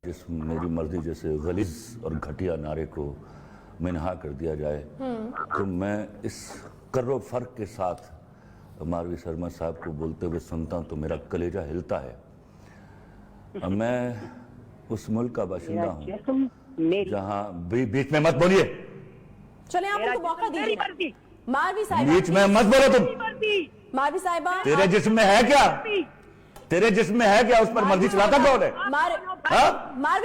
جس میری مرضی جیسے غلیظ اور گھٹیا نعرے کو منہا کر دیا جائے تو میں اس کر و فرق کے ساتھ ماروی سرما صاحب کو بولتے ہوئے سنتا ہوں تو میرا کلیجہ ہلتا ہے۔ میں اس ملک کا باشندہ ہوں جہاں بیچ میں مت بولیے، چلیں آپ ان کو موقع دیجیے۔ ماروی صاحبہ بیچ میں مت بولو تم۔ ماروی صاحبہ تیرے جسم میں ہے کیا؟ تیرے جسم میں ہے کیا؟ اس پر مرضی چلاتا کون ہے؟ Marvi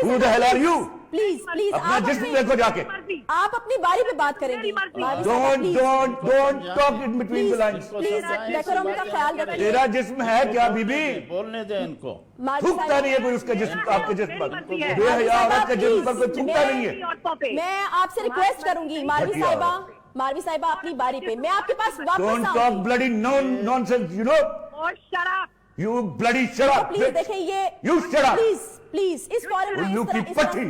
Who the hell are you؟ Please please اپنا جسم دیکھو جا کے۔ آپ اپنی باری پہ بات کریں گی۔ Don't talk in between the lines۔ Please decorum کا خیال رکھیں۔ تیرا جسم ہے کیا بی بی؟ بولنے دیں ان کو۔ تھوکتا نہیں ہے کوئی اس کا جسم آپ کے جسم پر، بے حیا عورت کے جسم پر کوئی تھوکتا نہیں ہے۔ میں آپ سے ریکویسٹ کروں گی ماروی صاحبہ اپنی باری پہ، میں آپ کے پاس واپس Don't talk آؤں گی۔ bloody nonsense, you know؟ You bloody shut up! Please دیکھیں یہ You shut up! پلیز اس فورم الو کی میں پٹھی۔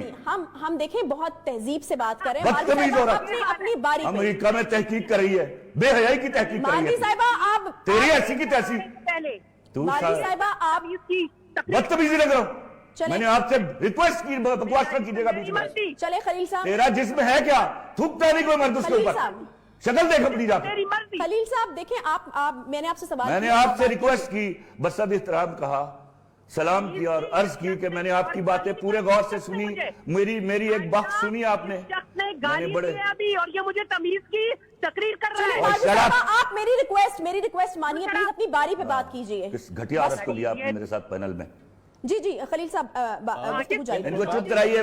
ہم دیکھیں بہت تہذیب سے بات کر رہے ہیں۔ بدتمیز ہو رہا اپنی باری پہ امریکہ میں تحقیق کر رہی ہے، بے حیائی کی تحقیق کر رہی ماروی ہے۔ صاحبہ آپ تیری ایسی کی تحقیق ماروی صاحبہ آپ بدتمیزی نہ کرو۔ میں نے آپ سے ریکویسٹ کی، بکواس نہ کیجیے گا بیچ میں۔ چلے خلیل صاحب، تیرا جسم ہے کیا؟ تھوکتا نہیں کوئی مرد اس کے خلیل اوپر۔ صاحب، شکل دیکھ اپنی جا کے۔ خلیل صاحب دیکھیں میں نے آپ سے سوال میں نے آپ سے ریکویسٹ کی، بسد احترام کہا، سلام کیا اور عرض کی کہ میں نے آپ کی باتیں پورے غور سے سنی، میری ایک بات سنی آپ نے۔ میں نے بڑے اور یہ مجھے تمیز کی تقریر کر رہا ہے۔ ماروی صاحبہ آپ میری ریکویسٹ مانیے، پلیز اپنی باری پہ بات کیجئے۔ کس گھٹیا عورت کو لیا آپ نے میرے ساتھ پینل میں؟ جی خلیل صاحب گفتگو جاری ان کو چپ کرائیے۔